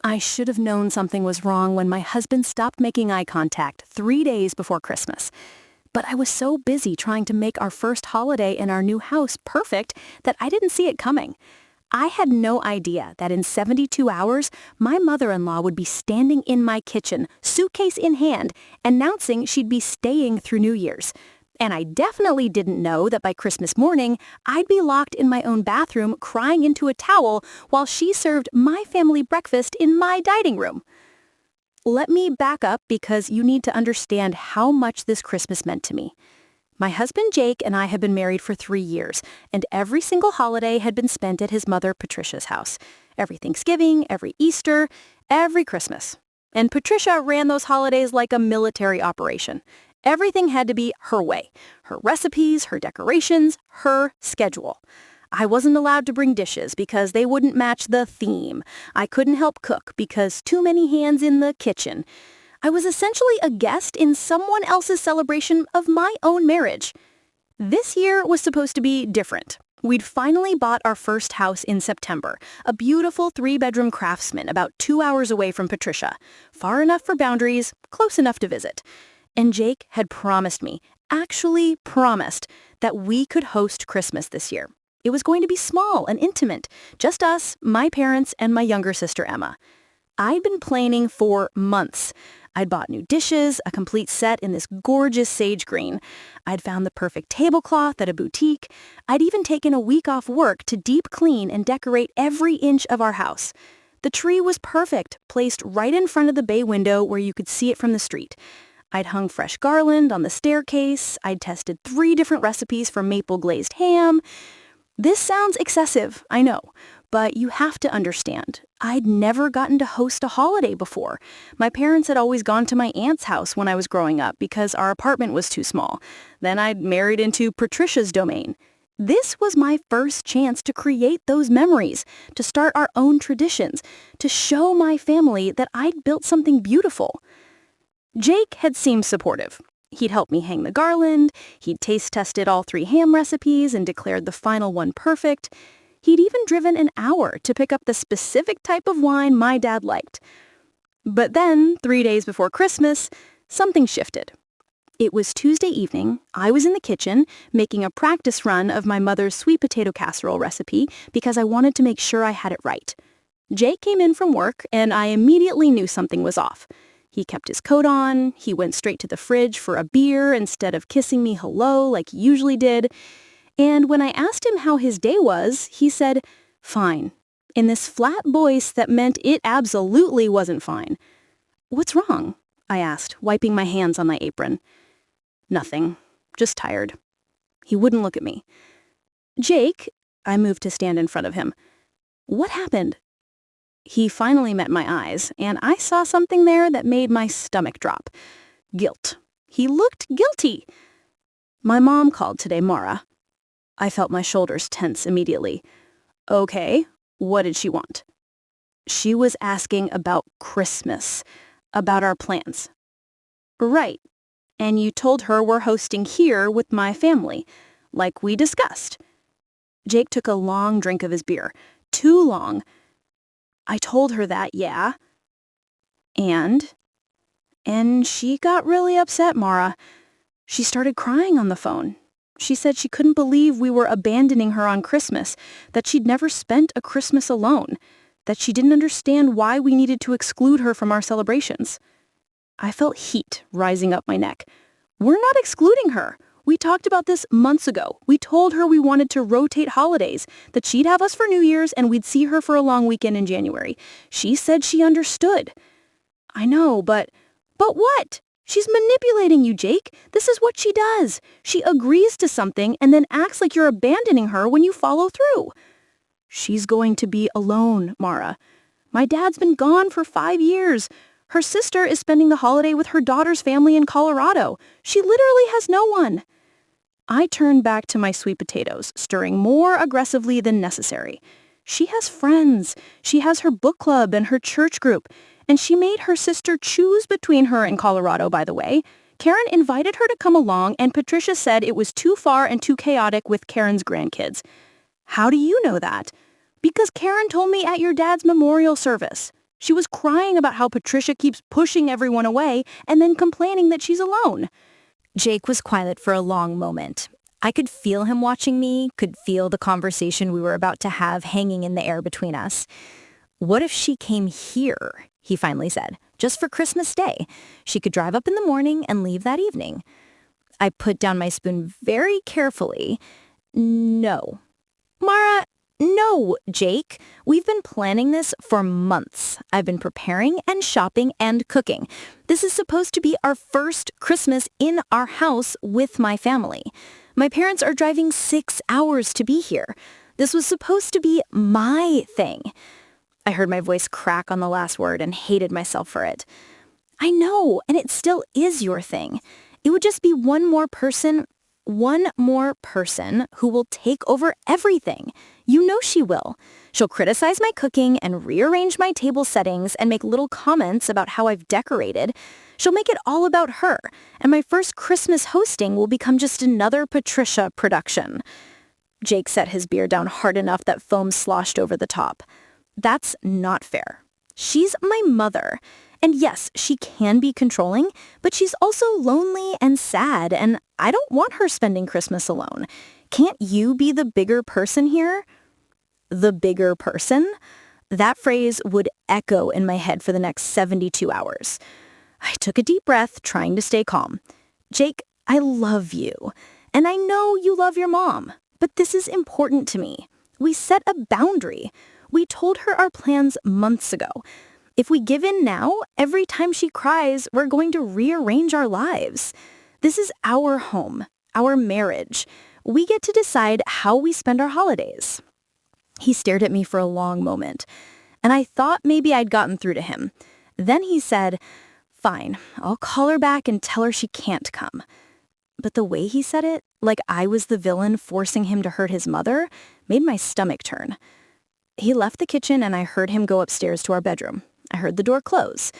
I should have known something was wrong when my husband stopped making eye contact 3 days before Christmas. But I was so busy trying to make our first holiday in our new house perfect that I didn't see it coming. I had no idea that in 72 hours, my mother-in-law would be standing in my kitchen, suitcase in hand, announcing she'd be staying through New Year's. And I definitely didn't know that by Christmas morning, I'd be locked in my own bathroom crying into a towel while she served my family breakfast in my dining room. Let me back up because you need to understand how much this Christmas meant to me. My husband Jake and I had been married for 3 years, and every single holiday had been spent at his mother Patricia's house. Every Thanksgiving, every Easter, every Christmas. And Patricia ran those holidays like a military operation. Everything had to be her way. Her recipes, her decorations, her schedule. I wasn't allowed to bring dishes because they wouldn't match the theme. I couldn't help cook because too many hands in the kitchen. I was essentially a guest in someone else's celebration of my own marriage. This year was supposed to be different. We'd finally bought our first house in September, a beautiful 3-bedroom Craftsman about 2 hours away from Patricia. Far enough for boundaries, close enough to visit. And Jake had promised me, actually promised, that we could host Christmas this year. It was going to be small and intimate, just us, my parents, and my younger sister Emma. I'd been planning for months. I'd bought new dishes, a complete set in this gorgeous sage green. I'd found the perfect tablecloth at a boutique. I'd even taken a week off work to deep clean and decorate every inch of our house. The tree was perfect, placed right in front of the bay window where you could see it from the street. I'd hung fresh garland on the staircase. I'd tested 3 different recipes for maple glazed ham. This sounds excessive, I know, but you have to understand. I'd never gotten to host a holiday before. My parents had always gone to my aunt's house when I was growing up because our apartment was too small. Then I'd married into Patricia's domain. This was my first chance to create those memories, to start our own traditions, to show my family that I'd built something beautiful. Jake had seemed supportive. He'd helped me hang the garland, he'd taste-tested all 3 ham recipes and declared the final one perfect. He'd even driven an hour to pick up the specific type of wine my dad liked. But then, 3 days before Christmas, something shifted. It was Tuesday evening. I was in the kitchen making a practice run of my mother's sweet potato casserole recipe because I wanted to make sure I had it right. Jake came in from work, and I immediately knew something was off. He kept his coat on, he went straight to the fridge for a beer instead of kissing me hello like he usually did. And when I asked him how his day was, he said, "Fine," in this flat voice that meant it absolutely wasn't fine. "What's wrong?" I asked, wiping my hands on my apron. "Nothing, just tired." He wouldn't look at me. "Jake," I moved to stand in front of him. "What happened?" He finally met my eyes, and I saw something there that made my stomach drop. Guilt. He looked guilty. "My mom called today, Mara." I felt my shoulders tense immediately. "Okay, what did she want?" "She was asking about Christmas, about our plans." "Right. And you told her we're hosting here with my family, like we discussed." Jake took a long drink of his beer. Too long. "I told her that, yeah." And she got really upset, Mara. She started crying on the phone. She said she couldn't believe we were abandoning her on Christmas, that she'd never spent a Christmas alone, that she didn't understand why we needed to exclude her from our celebrations. I felt heat rising up my neck. "We're not excluding her. We talked about this months ago. We told her we wanted to rotate holidays, that she'd have us for New Year's and we'd see her for a long weekend in January. She said she understood." "I know, but what? She's manipulating you, Jake. This is what she does. She agrees to something and then acts like you're abandoning her when you follow through." "She's going to be alone, Mara. My dad's been gone for 5 years. Her sister is spending the holiday with her daughter's family in Colorado. She literally has no one." I turned back to my sweet potatoes, stirring more aggressively than necessary. She has friends. She has her book club and her church group. And she made her sister choose between her and Colorado, by the way. Karen invited her to come along, and Patricia said it was too far and too chaotic with Karen's grandkids. "How do you know that?" "Because Karen told me at your dad's memorial service. She was crying about how Patricia keeps pushing everyone away and then complaining that she's alone. Jake was quiet for a long moment. I could feel him watching me, could feel the conversation we were about to have hanging in the air between us. "What if she came here?" he finally said. "Just for Christmas Day. She could drive up in the morning and leave that evening." I put down my spoon very carefully. "No." "Mara, no, Jake. We've been planning this for months. I've been preparing and shopping and cooking. This is supposed to be our first Christmas in our house with my family. My parents are driving 6 hours to be here. This was supposed to be my thing." I heard my voice crack on the last word and hated myself for it. "I know, and it still is your thing. It would just be one more person who will take over everything. You know she will. She'll criticize my cooking and rearrange my table settings and make little comments about how I've decorated. She'll make it all about her, and my first Christmas hosting will become just another Patricia production." Jake set his beer down hard enough that foam sloshed over the top. "That's not fair. She's my mother. And yes, she can be controlling, but she's also lonely and sad, and I don't want her spending Christmas alone. Can't you be the bigger person here?" The bigger person? That phrase would echo in my head for the next 72 hours. I took a deep breath, trying to stay calm. "Jake, I love you, and I know you love your mom, but this is important to me. We set a boundary. We told her our plans months ago. If we give in now, every time she cries, we're going to rearrange our lives. This is our home, our marriage. We get to decide how we spend our holidays." He stared at me for a long moment, and I thought maybe I'd gotten through to him. Then he said, "Fine, I'll call her back and tell her she can't come." But the way he said it, like I was the villain forcing him to hurt his mother, made my stomach turn. He left the kitchen and I heard him go upstairs to our bedroom. I heard the door close,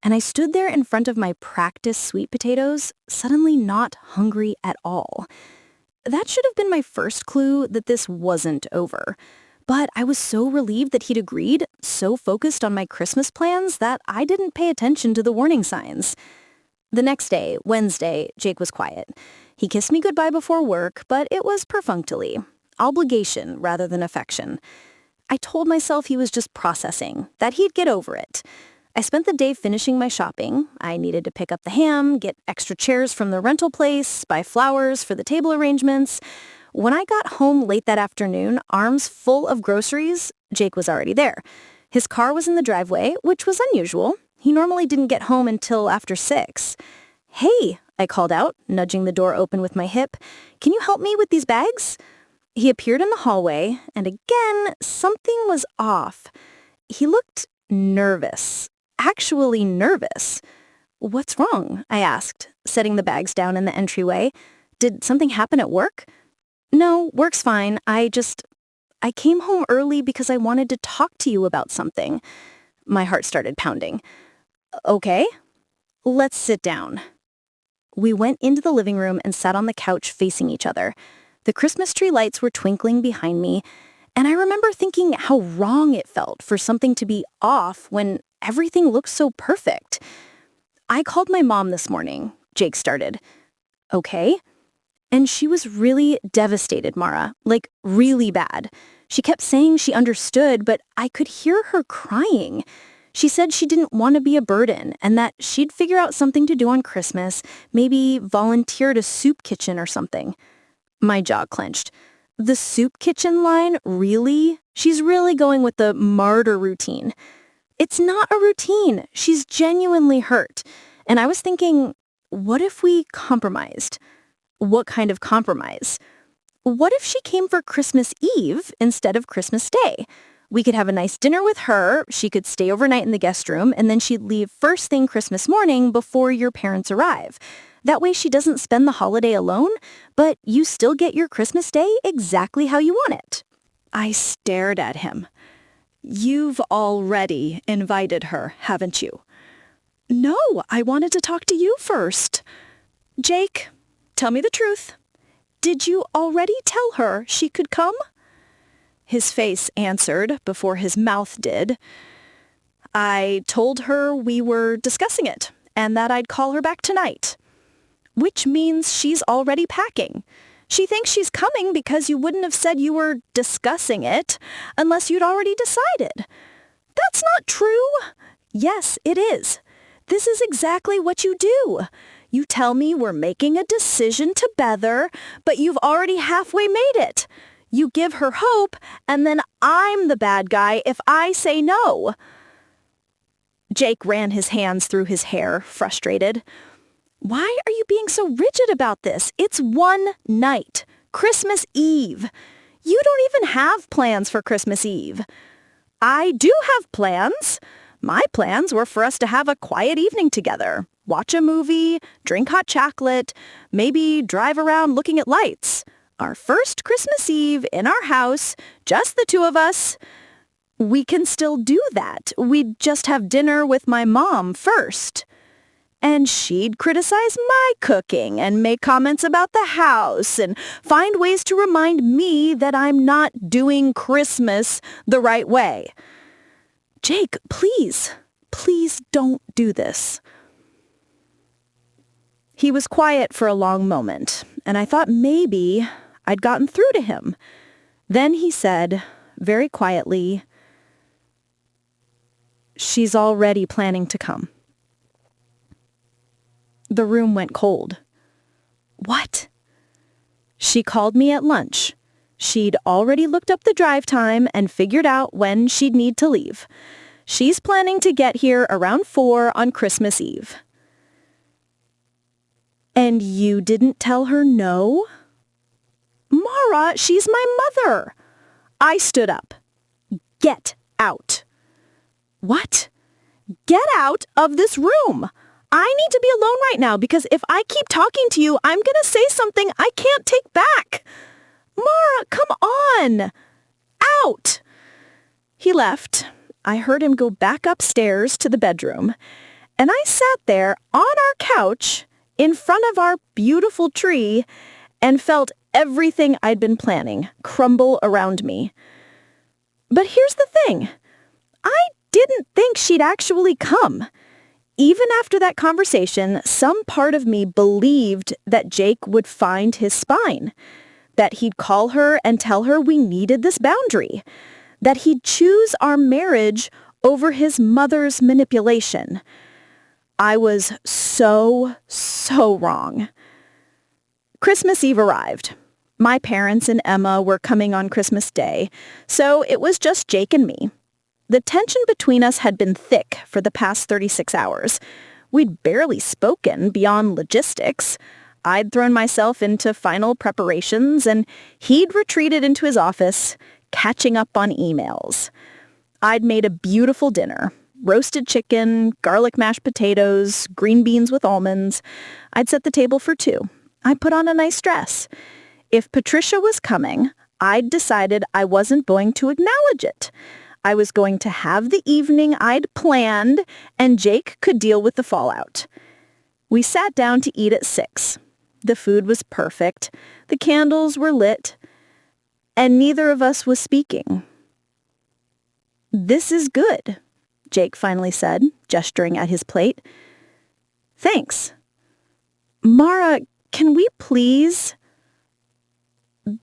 and I stood there in front of my practiced sweet potatoes, suddenly not hungry at all. That should have been my first clue that this wasn't over. But I was so relieved that he'd agreed, so focused on my Christmas plans that I didn't pay attention to the warning signs. The next day, Wednesday, Jake was quiet. He kissed me goodbye before work, but it was perfunctory. Obligation rather than affection. I told myself he was just processing, that he'd get over it. I spent the day finishing my shopping. I needed to pick up the ham, get extra chairs from the rental place, buy flowers for the table arrangements. When I got home late that afternoon, arms full of groceries, Jake was already there. His car was in the driveway, which was unusual. He normally didn't get home until after 6. "Hey," I called out, nudging the door open with my hip. "Can you help me with these bags?" He appeared in the hallway, and again, something was off. He looked nervous, actually nervous. "What's wrong?" I asked, setting the bags down in the entryway. "Did something happen at work?" "No, work's fine. I came home early because I wanted to talk to you about something." My heart started pounding. "Okay, let's sit down." We went into the living room and sat on the couch facing each other. The Christmas tree lights were twinkling behind me, and I remember thinking how wrong it felt for something to be off when everything looked so perfect. "I called my mom this morning," Jake started. "Okay." "And she was really devastated, Mara, like really bad. She kept saying she understood, but I could hear her crying. She said she didn't want to be a burden and that she'd figure out something to do on Christmas, maybe volunteer at a soup kitchen or something." My jaw clenched. The soup kitchen line, really? She's really going with the martyr routine. It's not a routine. She's genuinely hurt. And I was thinking, what if we compromised? What kind of compromise? What if she came for Christmas Eve instead of Christmas Day? We could have a nice dinner with her, she could stay overnight in the guest room, and then she'd leave first thing Christmas morning before your parents arrive. That way she doesn't spend the holiday alone, but you still get your Christmas Day exactly how you want it. I stared at him. "You've already invited her, haven't you?" "No, I wanted to talk to you first." "Jake, tell me the truth. Did you already tell her she could come?" His face answered before his mouth did. I told her we were discussing it and that I'd call her back tonight. Which means she's already packing. She thinks she's coming because you wouldn't have said you were discussing it unless you'd already decided. That's not true. Yes, it is. This is exactly what you do. You tell me we're making a decision together, but you've already halfway made it. You give her hope, and then I'm the bad guy if I say no. Jake ran his hands through his hair, frustrated. Why are you being so rigid about this? It's one night, Christmas Eve. You don't even have plans for Christmas Eve. I do have plans. My plans were for us to have a quiet evening together, watch a movie, drink hot chocolate, maybe drive around looking at lights. Our first Christmas Eve in our house, just the two of us. We can still do that. We'd just have dinner with my mom first. And she'd criticize my cooking and make comments about the house and find ways to remind me that I'm not doing Christmas the right way. Jake, please don't do this. He was quiet for a long moment, and I thought maybe I'd gotten through to him. Then he said, very quietly, "She's already planning to come." The room went cold. What? She called me at lunch. She'd already looked up the drive time and figured out when she'd need to leave. She's planning to get here around 4 on Christmas Eve. And you didn't tell her no? Mara, she's my mother. I stood up. Get out. What? Get out of this room. I need to be alone right now because if I keep talking to you, I'm going to say something I can't take back. Mara, come on. Out. He left. I heard him go back upstairs to the bedroom, and I sat there on our couch in front of our beautiful tree and felt everything I'd been planning crumble around me. But here's the thing. I didn't think she'd actually come. Even after that conversation, some part of me believed that Jake would find his spine, that he'd call her and tell her we needed this boundary, that he'd choose our marriage over his mother's manipulation. I was so wrong. Christmas Eve arrived. My parents and Emma were coming on Christmas Day, so it was just Jake and me. The tension between us had been thick for the past 36 hours. We'd barely spoken beyond logistics. I'd thrown myself into final preparations, and he'd retreated into his office, catching up on emails. I'd made a beautiful dinner. Roasted chicken, garlic mashed potatoes, green beans with almonds. I'd set the table for 2. I put on a nice dress. If Patricia was coming, I'd decided I wasn't going to acknowledge it. I was going to have the evening I'd planned, and Jake could deal with the fallout. We sat down to eat at 6. The food was perfect. The candles were lit, and neither of us was speaking. "This is good," Jake finally said, gesturing at his plate. "Thanks. Mara, can we please?"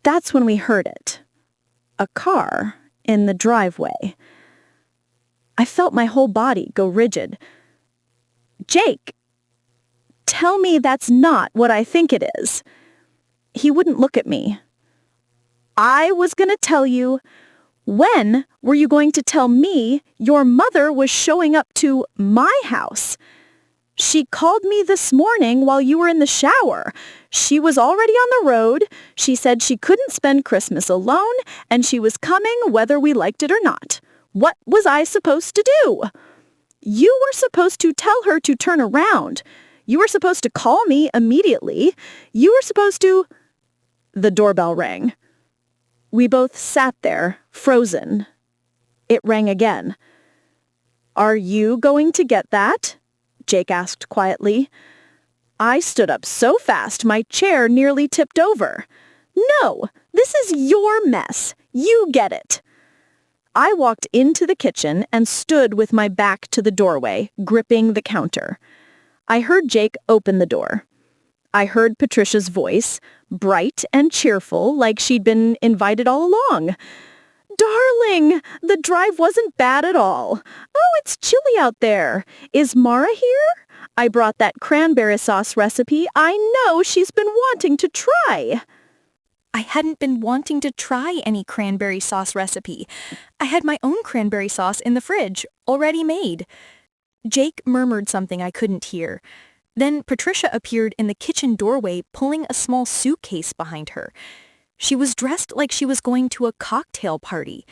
That's when we heard it. A car in the driveway. I felt my whole body go rigid. "Jake, tell me that's not what I think it is." He wouldn't look at me. "I was going to tell you. When were you going to tell me your mother was showing up to my house? She called me this morning while you were in the shower. She was already on the road. She said she couldn't spend Christmas alone, and she was coming whether we liked it or not. What was I supposed to do? You were supposed to tell her to turn around. You were supposed to call me immediately. You were supposed to..." The doorbell rang. We both sat there, frozen. It rang again. "Are you going to get that?" Jake asked quietly. I stood up so fast my chair nearly tipped over. "No, this is your mess. You get it." I walked into the kitchen and stood with my back to the doorway, gripping the counter. I heard Jake open the door. I heard Patricia's voice, bright and cheerful, like she'd been invited all along. "Darling, the drive wasn't bad at all. Oh, it's chilly out there. Is Mara here? I brought that cranberry sauce recipe I know she's been wanting to try." I hadn't been wanting to try any cranberry sauce recipe. I had my own cranberry sauce in the fridge, already made. Jake murmured something I couldn't hear. Then Patricia appeared in the kitchen doorway pulling a small suitcase behind her. She was dressed like she was going to a cocktail party.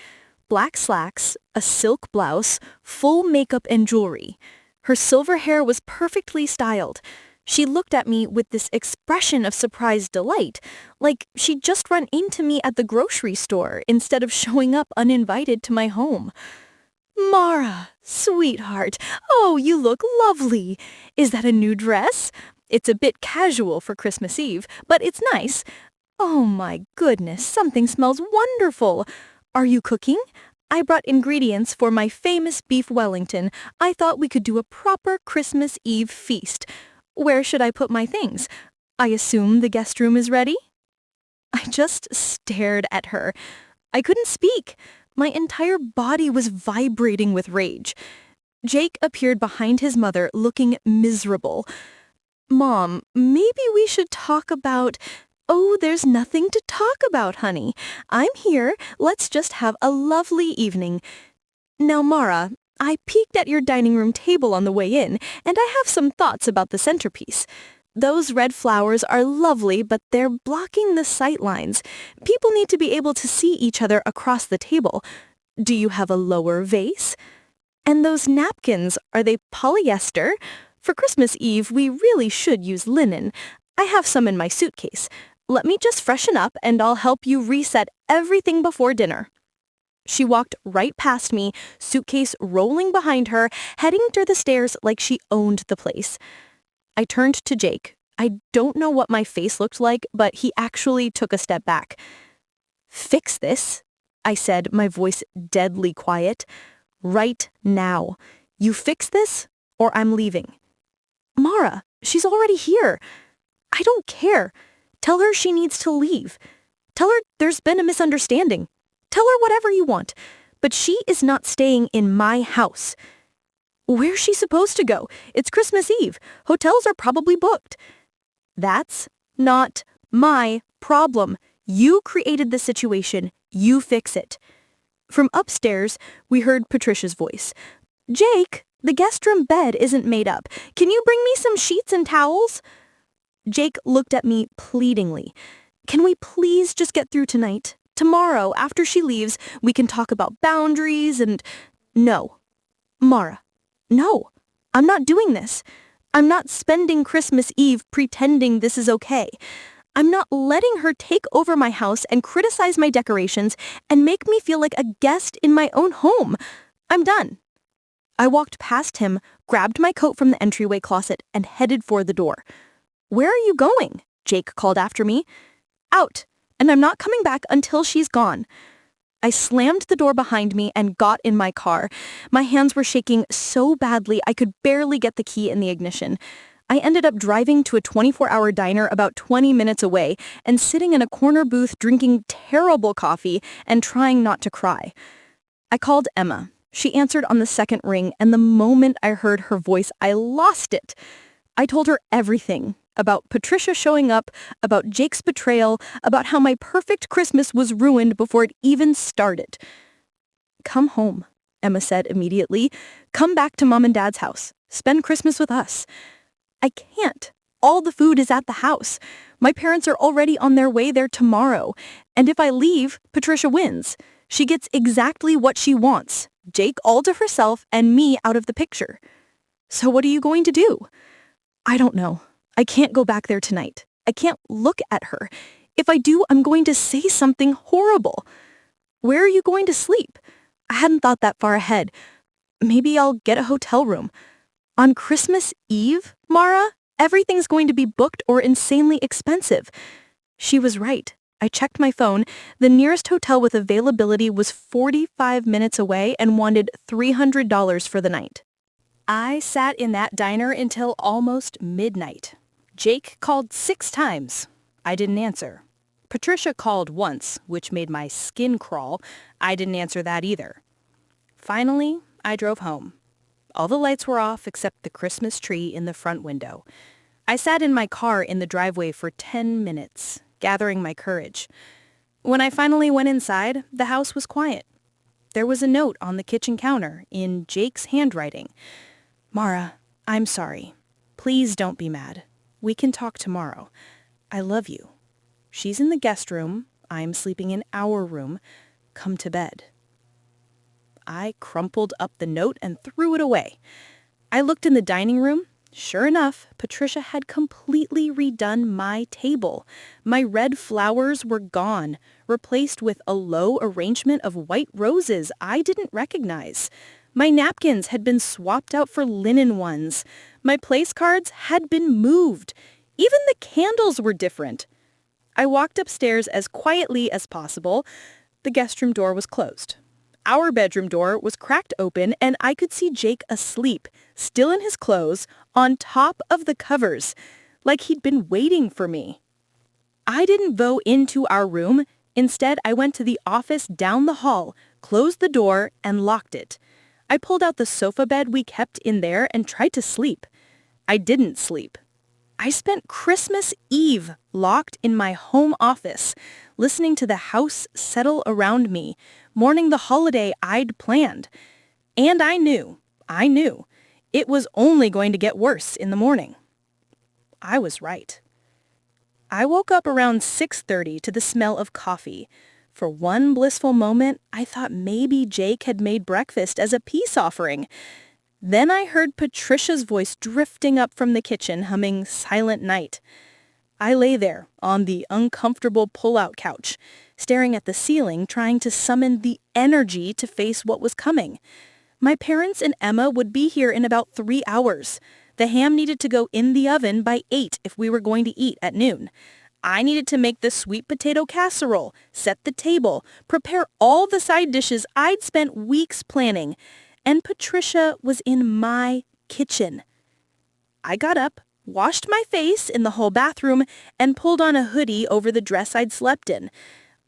Black slacks, a silk blouse, full makeup and jewelry. Her silver hair was perfectly styled. She looked at me with this expression of surprised delight, like she'd just run into me at the grocery store instead of showing up uninvited to my home. "Mara, sweetheart, oh, you look lovely. Is that a new dress? It's a bit casual for Christmas Eve, but it's nice. Oh my goodness, something smells wonderful. Are you cooking? I brought ingredients for my famous beef Wellington. I thought we could do a proper Christmas Eve feast. Where should I put my things? I assume the guest room is ready?" I just stared at her. I couldn't speak. My entire body was vibrating with rage. Jake appeared behind his mother, looking miserable. "Mom, maybe we should talk about—" "Oh, there's nothing to talk about, honey. I'm here. Let's just have a lovely evening. Now, Mara, I peeked at your dining room table on the way in, and I have some thoughts about the centerpiece. Those red flowers are lovely, but they're blocking the sight lines. People need to be able to see each other across the table. Do you have a lower vase? And those napkins, are they polyester? For Christmas Eve, we really should use linen. I have some in my suitcase. Let me just freshen up, and I'll help you reset everything before dinner." She walked right past me, suitcase rolling behind her, heading to the stairs like she owned the place. I turned to Jake. I don't know what my face looked like, but he actually took a step back. "Fix this," I said, my voice deadly quiet. "Right now. You fix this, or I'm leaving." "Mara, she's already here." "I don't care. Tell her she needs to leave. Tell her there's been a misunderstanding. Tell her whatever you want, but she is not staying in my house." "Where's she supposed to go? It's Christmas Eve. Hotels are probably booked." "That's not my problem. You created the situation. You fix it." From upstairs, we heard Patricia's voice. "Jake, the guest room bed isn't made up. Can you bring me some sheets and towels?" Jake looked at me pleadingly. "Can we please just get through tonight? Tomorrow, after she leaves, we can talk about boundaries and—" "No. Mara, no. I'm not doing this. I'm not spending Christmas Eve pretending this is okay. I'm not letting her take over my house and criticize my decorations and make me feel like a guest in my own home. I'm done." I walked past him, grabbed my coat from the entryway closet, and headed for the door. "Where are you going?" Jake called after me. "Out, and I'm not coming back until she's gone." I slammed the door behind me and got in my car. My hands were shaking so badly I could barely get the key in the ignition. I ended up driving to a 24-hour diner about 20 minutes away and sitting in a corner booth drinking terrible coffee and trying not to cry. I called Emma. She answered on the second ring, and the moment I heard her voice, I lost it. I told her everything. About Patricia showing up, about Jake's betrayal, about how my perfect Christmas was ruined before it even started. "Come home," Emma said immediately. "Come back to Mom and Dad's house. Spend Christmas with us." "I can't. All the food is at the house. My parents are already on their way there tomorrow. And if I leave, Patricia wins. She gets exactly what she wants. Jake all to herself and me out of the picture. So what are you going to do?" "I don't know. I can't go back there tonight. I can't look at her. If I do, I'm going to say something horrible." "Where are you going to sleep?" I hadn't thought that far ahead. "Maybe I'll get a hotel room." "On Christmas Eve, Mara, everything's going to be booked or insanely expensive." She was right. I checked my phone. The nearest hotel with availability was 45 minutes away and wanted $300 for the night. I sat in that diner until almost midnight. Jake called 6 times. I didn't answer. Patricia called once, which made my skin crawl. I didn't answer that either. Finally, I drove home. All the lights were off except the Christmas tree in the front window. I sat in my car in the driveway for 10 minutes, gathering my courage. When I finally went inside, the house was quiet. There was a note on the kitchen counter in Jake's handwriting. "Mara, I'm sorry. Please don't be mad. We can talk tomorrow. I love you. She's in the guest room. I'm sleeping in our room. Come to bed." I crumpled up the note and threw it away. I looked in the dining room. Sure enough, Patricia had completely redone my table. My red flowers were gone, replaced with a low arrangement of white roses I didn't recognize. My napkins had been swapped out for linen ones. My place cards had been moved. Even the candles were different. I walked upstairs as quietly as possible. The guest room door was closed. Our bedroom door was cracked open and I could see Jake asleep, still in his clothes, on top of the covers, like he'd been waiting for me. I didn't go into our room. Instead, I went to the office down the hall, closed the door, and locked it. I pulled out the sofa bed we kept in there and tried to sleep. I didn't sleep. I spent Christmas Eve locked in my home office, listening to the house settle around me, mourning the holiday I'd planned. And I knew, it was only going to get worse in the morning. I was right. I woke up around 6:30 to the smell of coffee. For one blissful moment, I thought maybe Jake had made breakfast as a peace offering. Then I heard Patricia's voice drifting up from the kitchen, humming Silent Night. I lay there on the uncomfortable pull-out couch, staring at the ceiling, trying to summon the energy to face what was coming. My parents and Emma would be here in about 3 hours. The ham needed to go in the oven by 8 if we were going to eat at noon. I needed to make the sweet potato casserole, set the table, prepare all the side dishes I'd spent weeks planning. And Patricia was in my kitchen. I got up, washed my face in the whole bathroom, and pulled on a hoodie over the dress I'd slept in.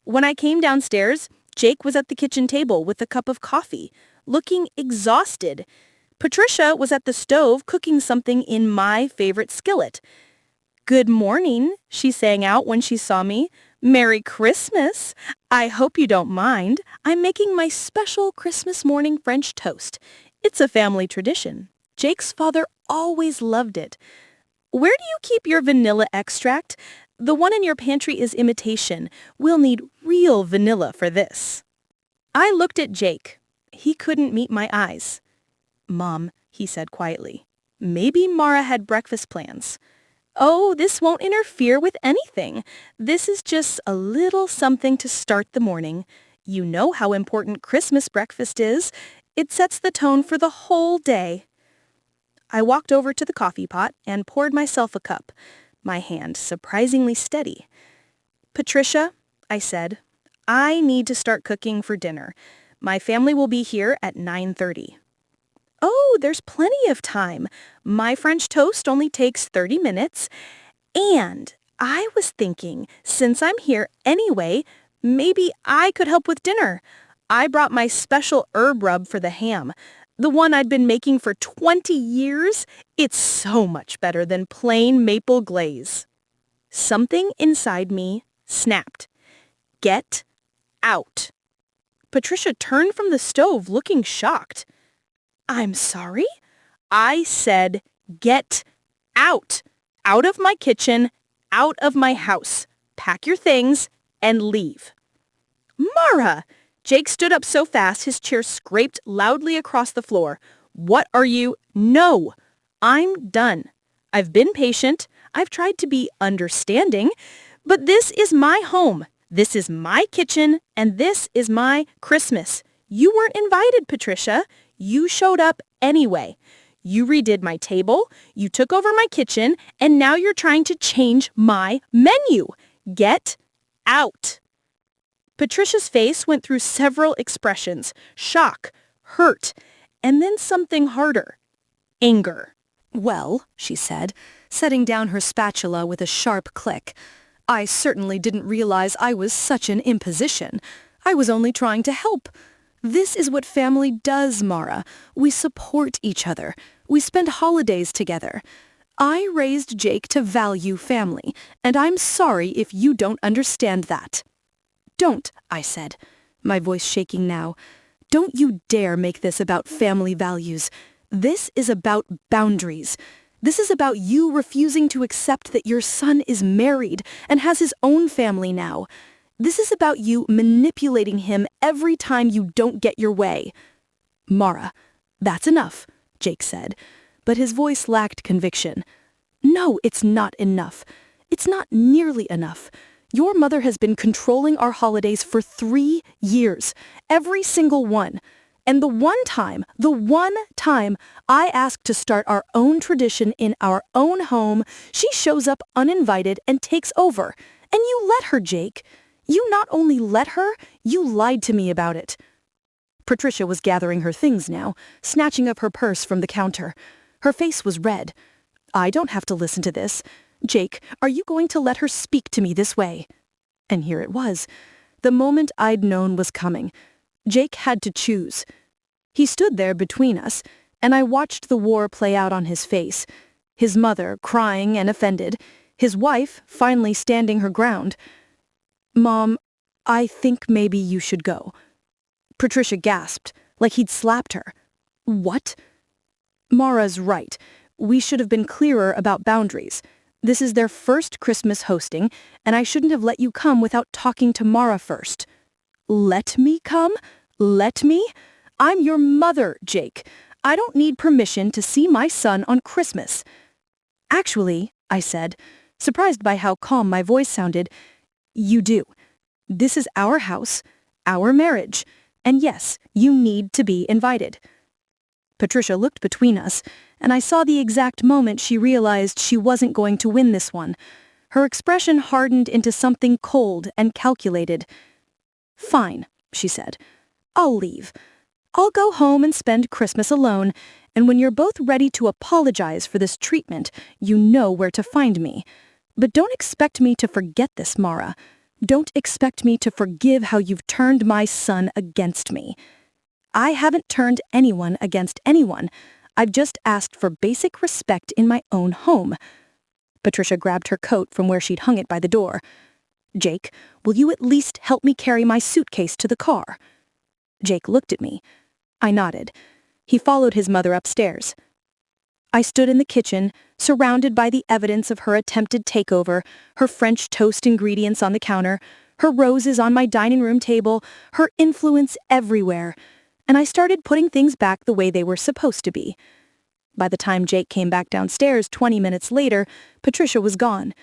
When I came downstairs, Jake was at the kitchen table with a cup of coffee, looking exhausted. Patricia was at the stove cooking something in my favorite skillet. "Good morning," she sang out when she saw me. "Merry Christmas. I hope you don't mind. I'm making my special Christmas morning French toast. It's a family tradition. Jake's father always loved it. Where do you keep your vanilla extract? The one in your pantry is imitation. We'll need real vanilla for this." I looked at Jake. He couldn't meet my eyes. "Mom," he said quietly, "maybe Mara had breakfast plans." "Oh, this won't interfere with anything. This is just a little something to start the morning. You know how important Christmas breakfast is. It sets the tone for the whole day." I walked over to the coffee pot and poured myself a cup, my hand surprisingly steady. "Patricia," I said, "I need to start cooking for dinner. My family will be here at 9:30. "Oh, there's plenty of time. My French toast only takes 30 minutes. And I was thinking, since I'm here anyway, maybe I could help with dinner. I brought my special herb rub for the ham, the one I'd been making for 20 years. It's so much better than plain maple glaze." Something inside me snapped. "Get out." Patricia turned from the stove looking shocked. "I'm sorry?" I said, "Get out. Out of my kitchen, out of my house. Pack your things and leave." "Mara!" Jake stood up so fast his chair scraped loudly across the floor. "What are you—" "No! I'm done. I've been patient. I've tried to be understanding. But this is my home. This is my kitchen, and this is my Christmas. You weren't invited, Patricia. You showed up anyway. You redid my table, you took over my kitchen, and now you're trying to change my menu. Get out." Patricia's face went through several expressions: shock, hurt, and then something harder: anger. "Well," she said, setting down her spatula with a sharp click, "I certainly didn't realize I was such an imposition. I was only trying to help. This is what family does, Mara. We support each other. We spend holidays together. I raised Jake to value family, and I'm sorry if you don't understand that." "Don't," I said, my voice shaking now. "Don't you dare make this about family values. This is about boundaries. This is about you refusing to accept that your son is married and has his own family now. This is about you manipulating him every time you don't get your way." "Mara, that's enough," Jake said, but his voice lacked conviction. "No, it's not enough. It's not nearly enough. Your mother has been controlling our holidays for 3 years, every single one. And the one time I asked to start our own tradition in our own home, she shows up uninvited and takes over. And you let her, Jake. You not only let her, you lied to me about it." Patricia was gathering her things now, snatching up her purse from the counter. Her face was red. "I don't have to listen to this. Jake, are you going to let her speak to me this way?" And here it was. The moment I'd known was coming. Jake had to choose. He stood there between us, and I watched the war play out on his face. His mother crying and offended, his wife finally standing her ground. "Mom, I think maybe you should go." Patricia gasped, like he'd slapped her. "What?" "Mara's right. We should have been clearer about boundaries. This is their first Christmas hosting, and I shouldn't have let you come without talking to Mara first." "Let me come? Let me? I'm your mother, Jake. I don't need permission to see my son on Christmas." "Actually," I said, surprised by how calm my voice sounded, "you do. This is our house, our marriage, and yes, you need to be invited." Patricia looked between us, and I saw the exact moment she realized she wasn't going to win this one. Her expression hardened into something cold and calculated. "Fine," she said. "I'll leave. I'll go home and spend Christmas alone, and when you're both ready to apologize for this treatment, you know where to find me. But don't expect me to forget this, Mara. Don't expect me to forgive how you've turned my son against me. I haven't turned anyone against anyone. I've just asked for basic respect in my own home." Patricia grabbed her coat from where she'd hung it by the door. "Jake, will you at least help me carry my suitcase to the car?" Jake looked at me. I nodded. He followed his mother upstairs. I stood in the kitchen, surrounded by the evidence of her attempted takeover, her French toast ingredients on the counter, her roses on my dining room table, her influence everywhere, and I started putting things back the way they were supposed to be. By the time Jake came back downstairs 20 minutes later, Patricia was gone.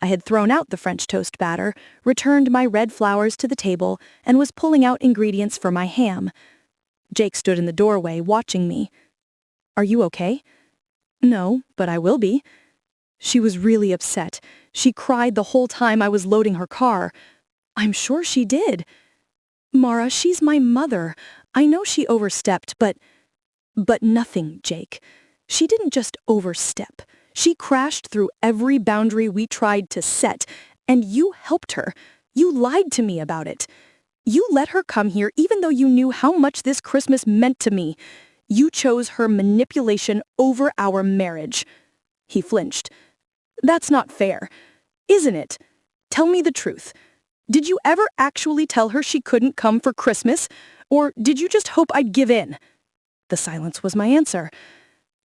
I had thrown out the French toast batter, returned my red flowers to the table, and was pulling out ingredients for my ham. Jake stood in the doorway, watching me. "Are you okay?" "No, but I will be." She was really upset. She cried the whole time I was loading her car. "I'm sure she did." "Mara, she's my mother. I know she overstepped, but nothing, Jake. She didn't just overstep. She crashed through every boundary we tried to set, and you helped her. You lied to me about it. You let her come here even though you knew how much this Christmas meant to me. You chose her manipulation over our marriage." He flinched. "That's not fair. Isn't it? Tell me the truth. Did you ever actually tell her she couldn't come for Christmas? Or did you just hope I'd give in?" The silence was my answer.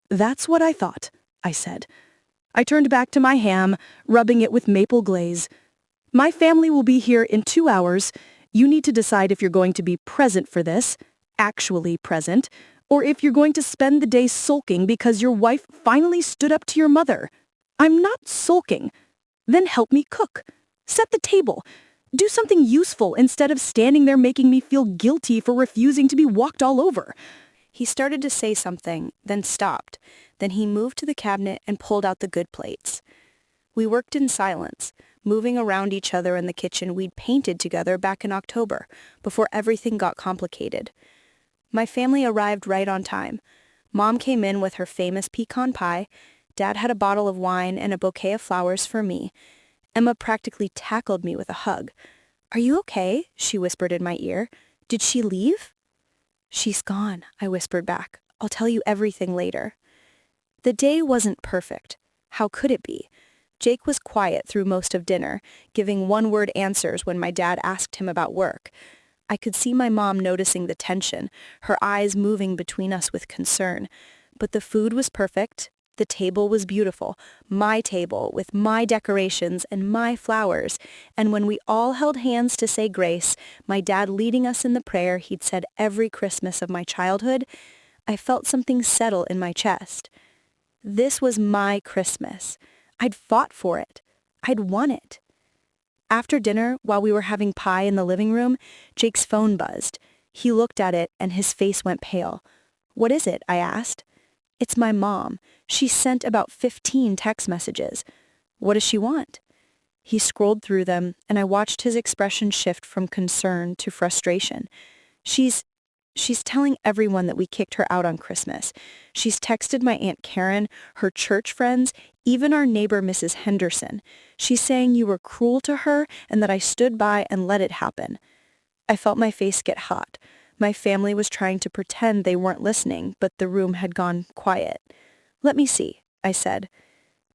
"That's what I thought," I said. I turned back to my ham, rubbing it with maple glaze. "My family will be here in 2 hours. You need to decide if you're going to be present for this, actually present, or if you're going to spend the day sulking because your wife finally stood up to your mother. I'm not sulking. Then help me cook. Set the table. Do something useful instead of standing there making me feel guilty for refusing to be walked all over." He started to say something, then stopped. Then he moved to the cabinet and pulled out the good plates. We worked in silence, moving around each other in the kitchen we'd painted together back in October, before everything got complicated. My family arrived right on time. Mom came in with her famous pecan pie. Dad had a bottle of wine and a bouquet of flowers for me. Emma practically tackled me with a hug. "Are you okay?" she whispered in my ear. "Did she leave?" "She's gone," I whispered back. "I'll tell you everything later." The day wasn't perfect. How could it be? Jake was quiet through most of dinner, giving one-word answers when my dad asked him about work. I could see my mom noticing the tension, her eyes moving between us with concern. But the food was perfect. The table was beautiful, my table with my decorations and my flowers. And when we all held hands to say grace, my dad leading us in the prayer he'd said every Christmas of my childhood, I felt something settle in my chest. This was my Christmas. I'd fought for it. I'd won it. After dinner, while we were having pie in the living room, Jake's phone buzzed. He looked at it and his face went pale. "What is it?" I asked. "It's my mom. She sent about 15 text messages." "What does she want?" He scrolled through them, and I watched his expression shift from concern to frustration. She's telling everyone that we kicked her out on Christmas. She's texted my Aunt Karen, her church friends, even our neighbor Mrs. Henderson. She's saying you were cruel to her and that I stood by and let it happen. I felt my face get hot. My family was trying to pretend they weren't listening, but the room had gone quiet. "Let me see," I said.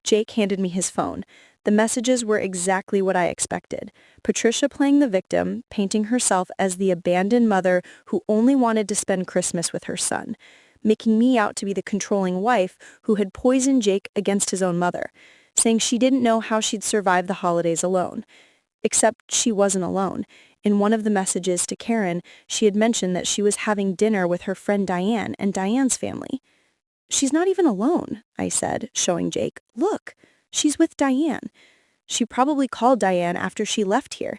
Jake handed me his phone. The messages were exactly what I expected. Patricia playing the victim, painting herself as the abandoned mother who only wanted to spend Christmas with her son, making me out to be the controlling wife who had poisoned Jake against his own mother, saying she didn't know how she'd survive the holidays alone. Except she wasn't alone. In one of the messages to Karen, she had mentioned that she was having dinner with her friend Diane and Diane's family. "She's not even alone," I said, showing Jake. "Look, she's with Diane. She probably called Diane after she left here."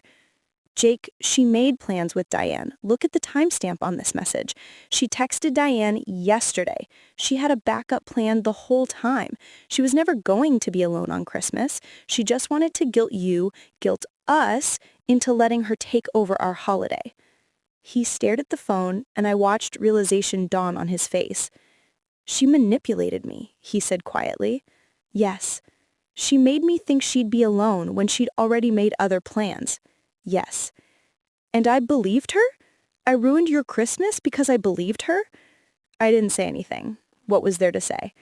"Jake, she made plans with Diane. Look at the timestamp on this message. She texted Diane yesterday. She had a backup plan the whole time. She was never going to be alone on Christmas. She just wanted to guilt us, into letting her take over our holiday." He stared at the phone, and I watched realization dawn on his face. "She manipulated me," he said quietly. "Yes. She made me think she'd be alone when she'd already made other plans. Yes. And I believed her? I ruined your Christmas because I believed her?" I didn't say anything. What was there to say?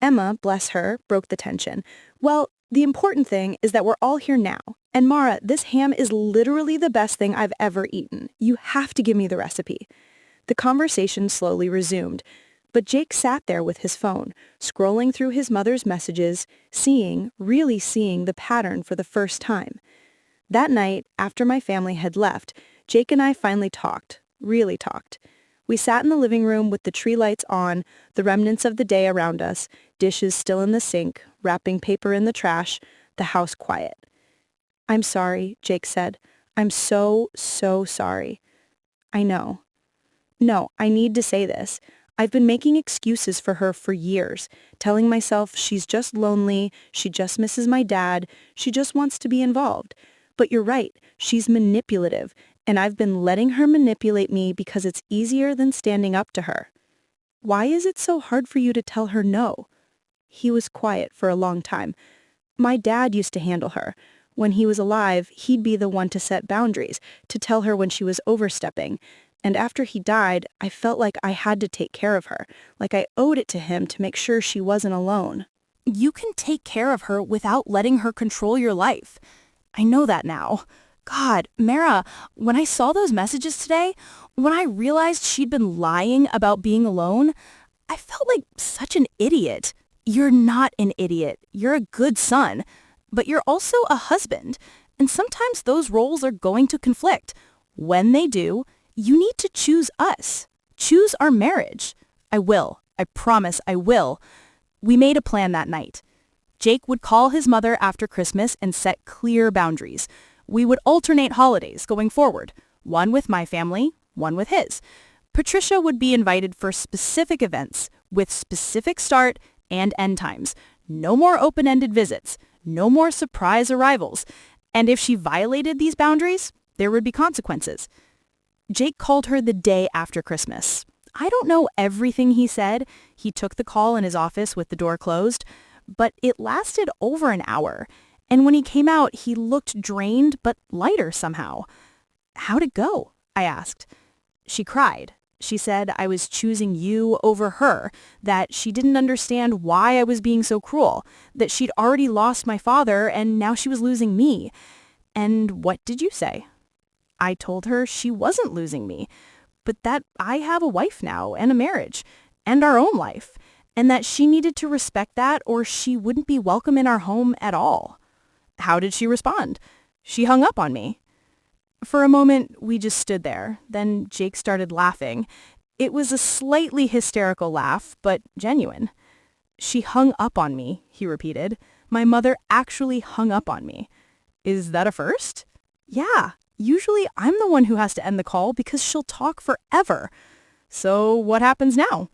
Emma, bless her, broke the tension. "Well, the important thing is that we're all here now. And Mara, this ham is literally the best thing I've ever eaten. You have to give me the recipe." The conversation slowly resumed. But Jake sat there with his phone, scrolling through his mother's messages, really seeing the pattern for the first time. That night, after my family had left, Jake and I finally talked, really talked. We sat in the living room with the tree lights on, the remnants of the day around us, dishes still in the sink, wrapping paper in the trash, the house quiet. "I'm sorry," Jake said. "I'm so sorry." "I know. No, I need to say this. I've been making excuses for her for years, telling myself she's just lonely, she just misses my dad, she just wants to be involved. But you're right, she's manipulative, and I've been letting her manipulate me because it's easier than standing up to her." "Why is it so hard for you to tell her no?" He was quiet for a long time. "My dad used to handle her. When he was alive, he'd be the one to set boundaries, to tell her when she was overstepping. And after he died, I felt like I had to take care of her, like I owed it to him to make sure she wasn't alone." "You can take care of her without letting her control your life. I know that now. God, Mara, when I saw those messages today, when I realized she'd been lying about being alone, I felt like such an idiot. You're not an idiot. You're a good son. But you're also a husband. And sometimes those roles are going to conflict. When they do, you need to choose us. Choose our marriage. I will. I promise I will." We made a plan that night. Jake would call his mother after Christmas and set clear boundaries. We would alternate holidays going forward, one with my family, one with his. Patricia would be invited for specific events with specific start and end times. No more open-ended visits. No more surprise arrivals. And if she violated these boundaries, there would be consequences. Jake called her the day after Christmas. I don't know everything he said. He took the call in his office with the door closed, but it lasted over an hour. And when he came out, he looked drained but lighter somehow. "How'd it go?" I asked. She cried. She said I was choosing you over her, that she didn't understand why I was being so cruel, that she'd already lost my father and now she was losing me. And what did you say? I told her she wasn't losing me, but that I have a wife now and a marriage and our own life, and that she needed to respect that or she wouldn't be welcome in our home at all. How did she respond? She hung up on me. For a moment, we just stood there. Then Jake started laughing. It was a slightly hysterical laugh, but genuine. "She hung up on me," he repeated. "My mother actually hung up on me." "Is that a first?" "Yeah. Usually I'm the one who has to end the call because she'll talk forever." "So what happens now?"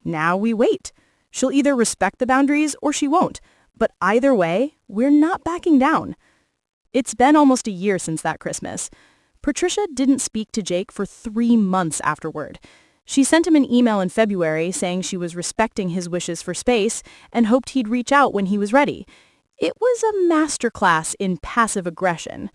"Now we wait. She'll either respect the boundaries or she won't. But either way, we're not backing down." It's been almost a year since that Christmas. Patricia didn't speak to Jake for 3 months afterward. She sent him an email in February saying she was respecting his wishes for space and hoped he'd reach out when he was ready. It was a masterclass in passive aggression.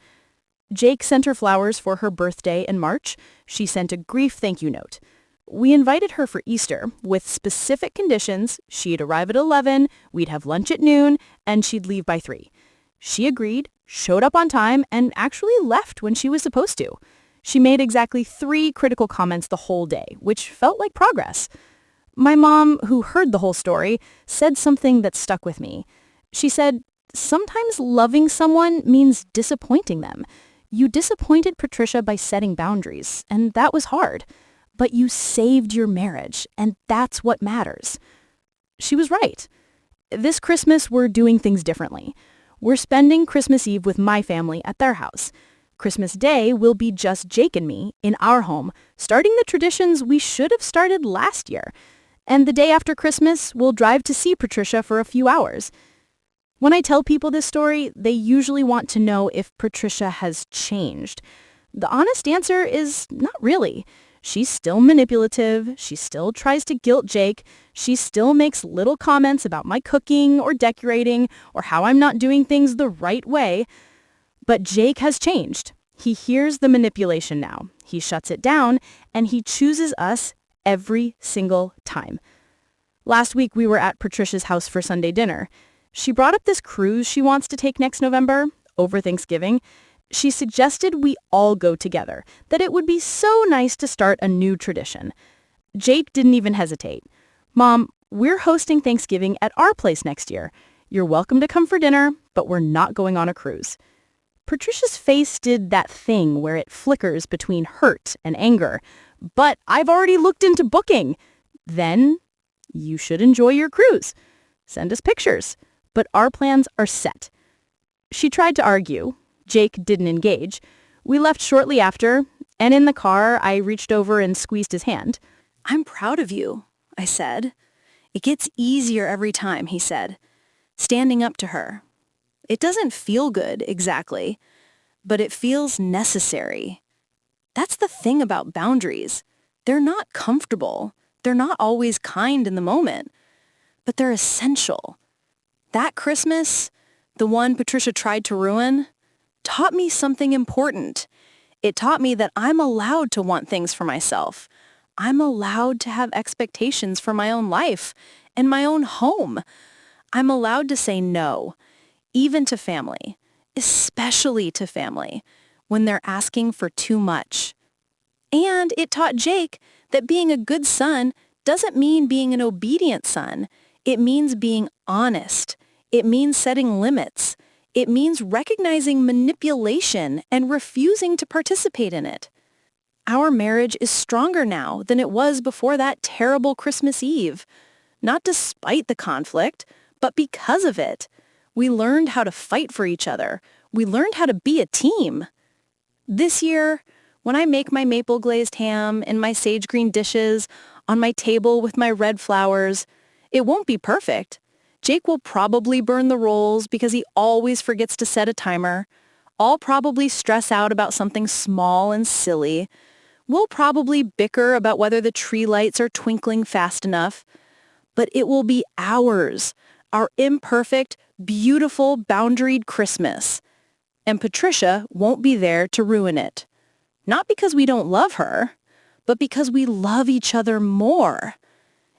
Jake sent her flowers for her birthday in March. She sent a grief thank you note. We invited her for Easter with specific conditions. She'd arrive at 11, we'd have lunch at noon, and she'd leave by 3. She agreed, showed up on time, and actually left when she was supposed to. She made exactly 3 critical comments the whole day, which felt like progress. My mom, who heard the whole story, said something that stuck with me. She said, "Sometimes loving someone means disappointing them. You disappointed Patricia by setting boundaries, and that was hard. But you saved your marriage, and that's what matters." She was right. This Christmas, we're doing things differently. We're spending Christmas Eve with my family at their house. Christmas Day will be just Jake and me in our home, starting the traditions we should have started last year. And the day after Christmas, we'll drive to see Patricia for a few hours. When I tell people this story, they usually want to know if Patricia has changed. The honest answer is not really. She's still manipulative, she still tries to guilt Jake, she still makes little comments about my cooking or decorating or how I'm not doing things the right way. But Jake has changed. He hears the manipulation now. He shuts it down, and he chooses us every single time. Last week, we were at Patricia's house for Sunday dinner. She brought up this cruise she wants to take next November, over Thanksgiving. She suggested we all go together, that it would be so nice to start a new tradition. Jake didn't even hesitate. "Mom, we're hosting Thanksgiving at our place next year. You're welcome to come for dinner, but we're not going on a cruise." Patricia's face did that thing where it flickers between hurt and anger. "But I've already looked into booking." "Then you should enjoy your cruise. Send us pictures. But our plans are set." She tried to argue. Jake didn't engage. We left shortly after, and in the car, I reached over and squeezed his hand. "I'm proud of you," I said. "It gets easier every time," he said, standing up to her. "It doesn't feel good, exactly, but it feels necessary." That's the thing about boundaries. They're not comfortable. They're not always kind in the moment, but they're essential. That Christmas, the one Patricia tried to ruin, taught me something important. It taught me that I'm allowed to want things for myself. I'm allowed to have expectations for my own life and my own home. I'm allowed to say no, even to family, especially to family, when they're asking for too much. And it taught Jake that being a good son doesn't mean being an obedient son. It means being honest. It means setting limits. It means recognizing manipulation and refusing to participate in it. Our marriage is stronger now than it was before that terrible Christmas Eve. Not despite the conflict, but because of it. We learned how to fight for each other. We learned how to be a team. This year, when I make my maple glazed ham and my sage green dishes on my table with my red flowers, it won't be perfect. Jake will probably burn the rolls because he always forgets to set a timer. I'll probably stress out about something small and silly. We'll probably bicker about whether the tree lights are twinkling fast enough. But it will be ours, our imperfect, beautiful, boundaried Christmas. And Patricia won't be there to ruin it. Not because we don't love her, but because we love each other more.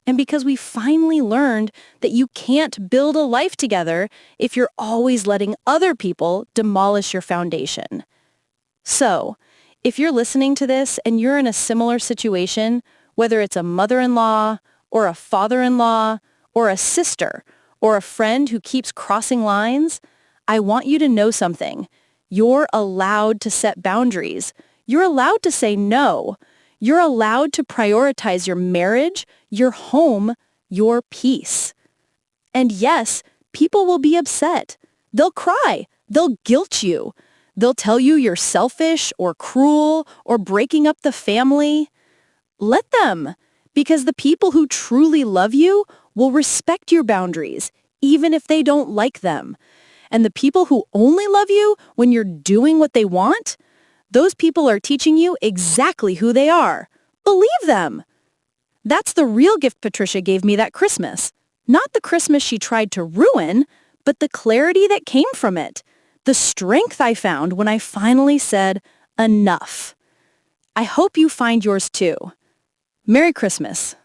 And because we finally learned that you can't build a life together if you're always letting other people demolish your foundation. So, if you're listening to this and you're in a similar situation, whether it's a mother-in-law or a father-in-law or a sister or a friend who keeps crossing lines, I want you to know something. You're allowed to set boundaries. You're allowed to say no. You're allowed to prioritize your marriage, your home, your peace. And yes, people will be upset. They'll cry. They'll guilt you. They'll tell you you're selfish or cruel or breaking up the family. Let them, because the people who truly love you will respect your boundaries, even if they don't like them. And the people who only love you when you're doing what they want, those people are teaching you exactly who they are. Believe them. That's the real gift Patricia gave me that Christmas. Not the Christmas she tried to ruin, but the clarity that came from it. The strength I found when I finally said, enough. I hope you find yours too. Merry Christmas.